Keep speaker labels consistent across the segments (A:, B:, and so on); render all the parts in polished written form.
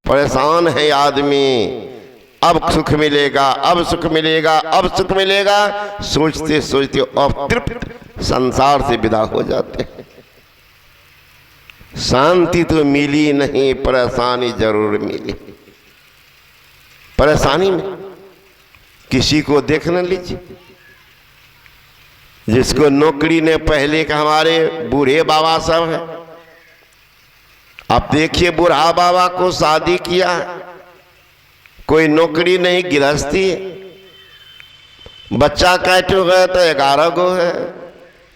A: परेशान है आदमी, अब सुख मिलेगा, अब सुख मिलेगा, अब सुख मिलेगा, सोचते सोचते अतृप्त संसार से विदा हो जाते हैं। शांति तो मिली नहीं, परेशानी जरूर मिली। परेशानी में किसी को देख न लीजिए, जिसको नौकरी ने, पहले के हमारे बूढ़े बाबा सब है, आप देखिए बूढ़ा बाबा को शादी किया, कोई नौकरी नहीं, गृहस्थी है, बच्चा कैठो है तो 11 गो है,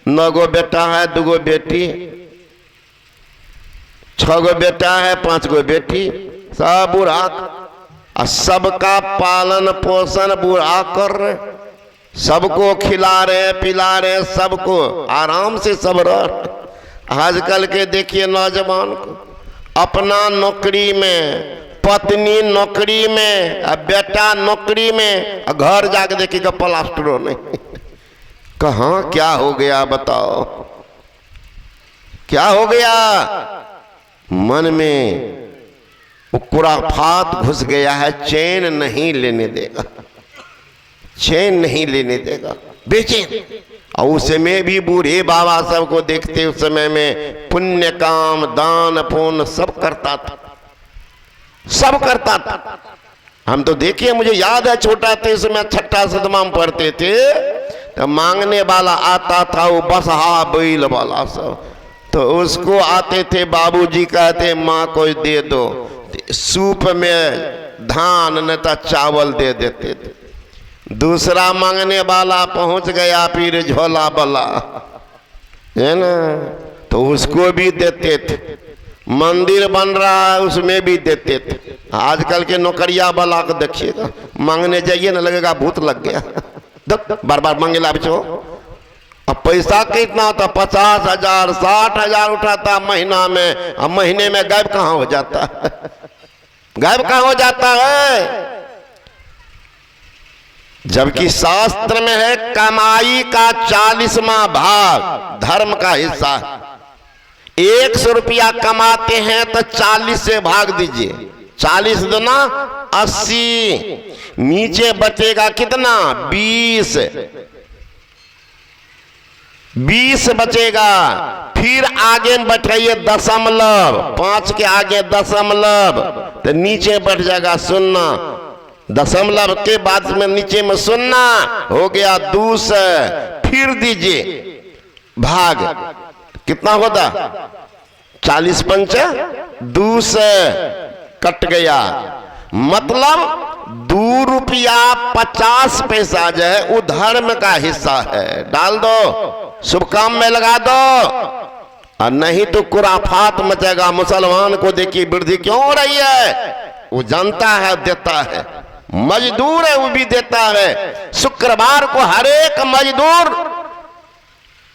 A: 9 गो बेटा है, 2 गो बेटी, 6 गो बेटा है, 5 गो बेटी, सब बूढ़ा, और सबका पालन पोषण बूढ़ा कर रहे, सबको खिला रहे पिला रहे, सबको आराम से सब रह। आजकल के देखिए नौजवान को, अपना नौकरी में, पत्नी नौकरी में, बेटा नौकरी में, घर जाके देखिएगा प्लास्टरो नहीं। कहाँ क्या हो गया बताओ, क्या हो गया? मन में वो खुराफात घुस गया है, चैन नहीं लेने देगा, चैन नहीं लेने देगा, बेचैन। और उस समय भी बूढ़े बाबा सबको देखते, उस समय में पुण्य काम दान पुण्य सब करता था, सब करता था। हम तो देखिए, मुझे याद है छोटा थे, उसमें 6ठा 7वां में पढ़ते थे, तो मांगने वाला आता था, वो बसहा बैल वाला सब, तो उसको आते थे, बाबूजी कहते माँ को दे दो, सूप में धान न तो चावल दे देते थे। दूसरा मांगने वाला पहुंच गया, फिर झोला वाला है ना, तो उसको भी देते थे। मंदिर बन रहा है, उसमें भी देते थे। आजकल के नौकरिया वाला को देखिएगा, मांगने जाइए ना, लगेगा भूत लग गया, बार बार मांगेला बच्चों। अब पैसा कितना होता, 50,000 60,000 उठाता महीना में, अब महीने में गायब कहाँ हो जाता है, गायब कहाँ हो जाता है। जबकि शास्त्र में है कमाई का 40वां भाग धर्म का हिस्सा है। 100 रुपया कमाते हैं तो 40 से भाग दीजिए, 40 दूना 80, नीचे बचेगा कितना 20 बचेगा। फिर आगे बैठाइए दशमलव, 5 के आगे दशमलव, तो नीचे बैठ जाएगा 0, दशमलव के बाद में नीचे में 0 हो गया 200। फिर दीजिए भाग, कितना होता 40 पंच 200 कट गया, मतलब 2 रुपया 50 पैसा जो है वो धर्म का हिस्सा है। डाल दो, शुभ काम में लगा दो, और नहीं तो खुराफात मचेगा। मुसलमान को देखिए वृद्धि क्यों हो रही है, वो जानता है देता है, मजदूर है वो भी देता है। शुक्रवार को हर एक मजदूर,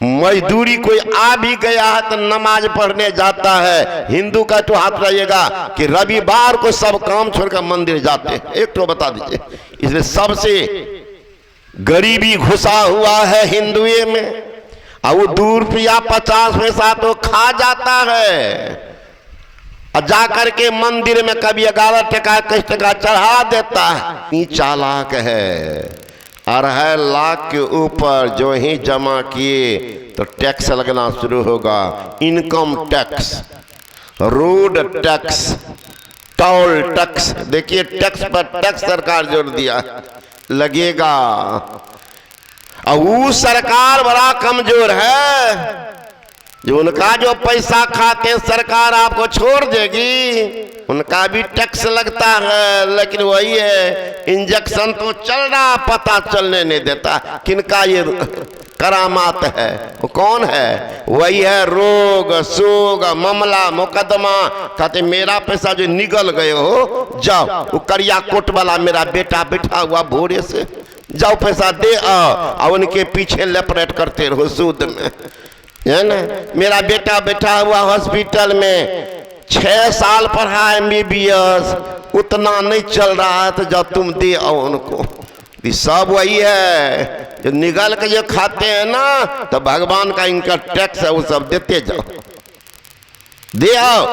A: मजदूरी कोई आ भी गया है तो नमाज पढ़ने जाता है। हिंदू का तो हाथ रहिएगा कि रविवार को सब काम छोड़कर मंदिर जाते हैं, एक तो बता दीजिए। इसलिए सबसे गरीबी घुसा हुआ है हिंदुए में, और वो 2 रुपया 50 पैसा तो खा जाता है, और जाकर के मंदिर में कभी 11 टका 21 टका चढ़ा देता है। चालाक है, 2.5 लाख के ऊपर जो ही जमा किए तो टैक्स लगना शुरू होगा। Income tax, road tax, toll tax, देखिए टैक्स पर टैक्स सरकार जोड़ दिया, लगेगा। और वो सरकार बड़ा कमजोर है, जो उनका जो पैसा खाते सरकार आपको छोड़ देगी, उनका भी टैक्स लगता है। लेकिन वही है, इंजेक्शन तो चल रहा, पता चलने नहीं देता किनका ये करामात है। वो कौन है? वही है रोग सोग मामला मुकदमा। कहते मेरा पैसा जो निगल गए हो, जाओ वो करिया कोट वाला मेरा बेटा बैठा हुआ भोरे से, जाओ पैसा दे आओ, और उनके पीछे लेपरेट करते रहो सूद में, है ना। मेरा बेटा बैठा हुआ हॉस्पिटल में, 6 साल पढ़ा MBBS, उतना नहीं चल रहा है, तो जब तुम दे आओ उनको। सब वही है, जो निगल के जो खाते हैं ना, तो भगवान का इनका टैक्स है, वो सब देते जाओ, दे आओ।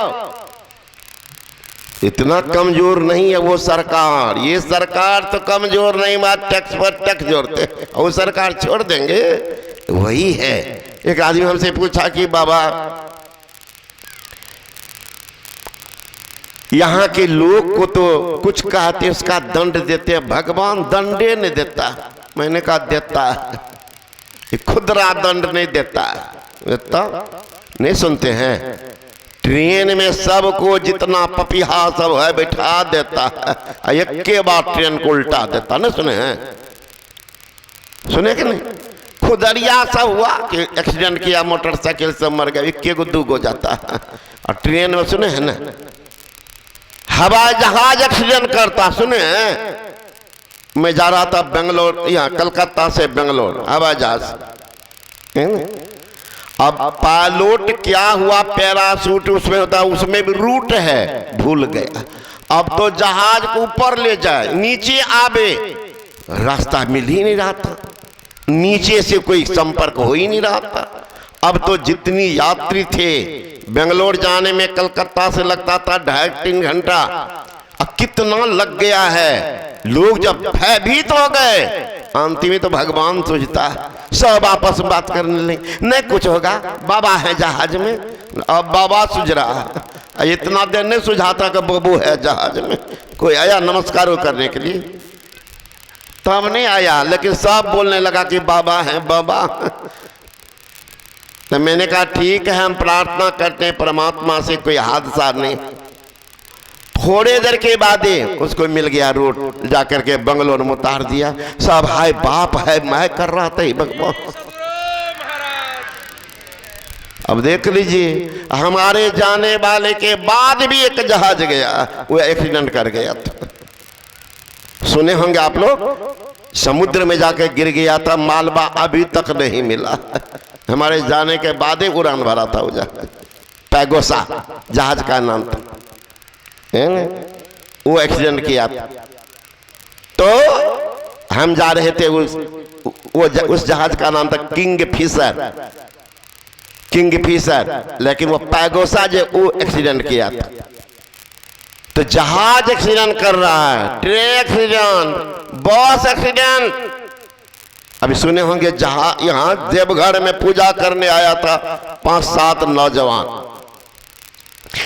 A: इतना कमजोर नहीं है वो सरकार। ये सरकार तो कमजोर नहीं, बात टैक्स पर टैक्स जोड़ते, वो सरकार छोड़ देंगे। वही है। एक आदमी हमसे पूछा कि बाबा यहाँ के लोग को तो कुछ कहते उसका दंड देते हैं, भगवान दंडे नहीं देता। मैंने कहा देता है, खुदरा दंड नहीं देता। नहीं सुनते हैं? ट्रेन में सबको जितना पपीहा सब है बैठा देता है, एक के बाद ट्रेन को उल्टा देता। नहीं सुने हैं? सुने कि नहीं? खुदरिया सब हुआ कि एक्सीडेंट किया, मोटरसाइकिल से मर गया, इक्के को दू गो जाता है। और ट्रेन में सुने हैं ना, हवाई जहाज एक्सीडेंट करता। सुने हैं? मैं जा रहा था बेंगलोर, यहाँ कलकत्ता से बेंगलोर हवाई जहाज। अब पायलट क्या हुआ, पैराशूट उसमें होता, उसमें भी रूट है, भूल गया। अब तो जहाज को ऊपर ले जाए, नीचे आवे, रास्ता मिल ही नहीं रहा था, नीचे से कोई संपर्क हो ही नहीं रहा था। अब तो जितनी यात्री थे, बेंगलोर जाने में कलकत्ता से लगता था 2.5-3 घंटा, अब कितना लग गया है। लोग जब भयभीत हो गए, अंत में तो भगवान सोचता, सब आपस में बात करने लगे, नहीं कुछ होगा, बाबा है जहाज में। अब बाबा सुझ रहा, इतना देर नहीं सुझाता कि बाबू है जहाज में। कोई आया नमस्कार करने के लिए, तब नहीं आया, लेकिन सब बोलने लगा कि बाबा है बाबा। तो मैंने कहा ठीक है, हम प्रार्थना करते हैं परमात्मा से कोई हादसा नहीं। थोड़े देर के बाद उसको मिल गया रोड, जाकर के बंगलोर में उतार दिया। सब हाय बाप है, मैं कर रहा था भगवान। अब देख लीजिए, हमारे जाने वाले के बाद भी एक जहाज गया, वो एक्सीडेंट कर गया था। सुने होंगे आप लोग, समुद्र में जाकर गिर गया था, मालवा अभी तक नहीं मिला। हमारे जाने के बाद ही उड़ान भरा था वो जहाज, पैगोसा जहाज का नाम था, वो एक्सीडेंट किया था। तो हम जा रहे थे, उस जहाज का नाम था किंग फिशर, लेकिन वो पैगोसा जो वो एक्सीडेंट किया था। तो जहाज एक्सीडेंट कर रहा है, ट्रेन एक्सीडेंट, बस एक्सीडेंट। अभी सुने होंगे जहां यहां देवघर में पूजा करने आया था 5-7 नौजवान,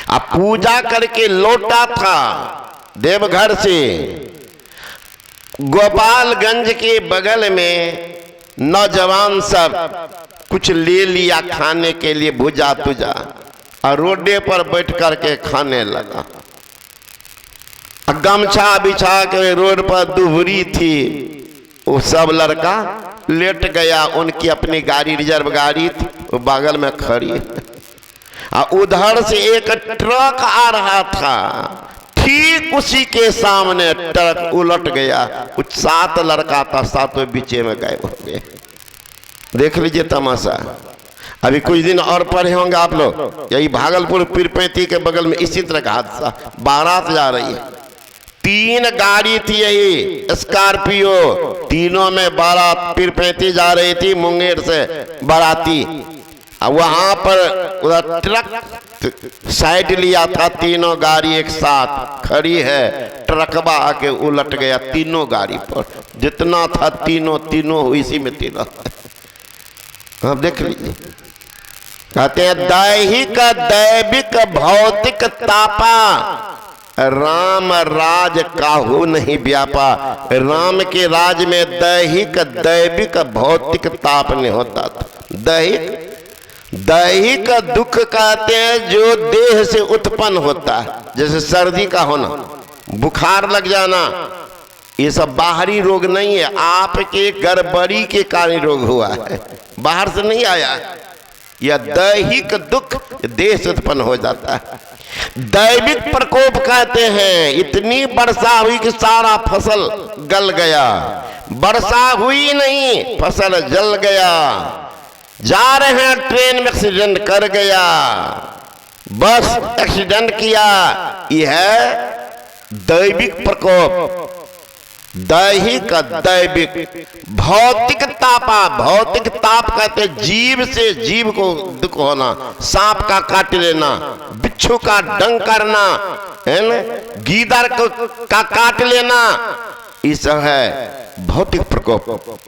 A: अब पूजा करके लौटा था देवघर से। गोपालगंज के बगल में नौजवान सब कुछ ले लिया खाने के लिए, भुजा तुजा, और रोडे पर बैठ करके खाने लगा। गमछा बिछा के रोड पर दुहरी थी, वो सब लड़का लेट गया। उनकी अपनी गाड़ी, रिजर्व गाड़ी थी, वो बगल में खड़ी। उधर से एक ट्रक आ रहा था, ठीक उसी के सामने ट्रक उलट गया। कुछ 7 लड़का था, 7 बीचे में गायब हो गए। देख लीजिए तमाशा। अभी कुछ दिन और पढ़े होंगे आप लोग, यही भागलपुर पीरपैंती के बगल में इसी तरह का हादसा, बारात जा रही है, 3 गाड़ी थी यही स्कॉर्पियो, तीनों में बारात पीरपैंती जा रही थी, मुंगेर से बाराती। वहां पर उधर ट्रक साइड लिया था, तीनों गाड़ी एक साथ खड़ी है, ट्रकबा आके उलट गया तीनों गाड़ी पर, जितना था तीनों इसी में तीनों। आप देख लीजिए, कहते हैं दैहिक दैविक भौतिक तापा, राम राज काहू नहीं व्यापा। राम के राज में दैहिक दैविक भौतिक ताप नहीं होता था। दैहिक दुख कहते हैं जो देह से उत्पन्न होता है, जैसे सर्दी का होना, बुखार लग जाना, ये सब बाहरी रोग नहीं है, आपके गड़बड़ी के कारण रोग हुआ है, बाहर से नहीं आया है। यह दैहिक दुख देह से उत्पन्न हो जाता है। दैविक प्रकोप कहते हैं इतनी वर्षा हुई कि सारा फसल गल गया, वर्षा हुई नहीं, फसल जल गया। जा रहे हैं ट्रेन में एक्सीडेंट कर गया, बस एक्सीडेंट किया, यह है दैविक प्रकोप। दैहिक दैविक। भौतिक तापा, भौतिक ताप कहते जीव से जीव को दुख होना, सांप का काट लेना, बिच्छू का डंक करना, है ना, गीदड़ का काट लेना, इस है भौतिक प्रकोप।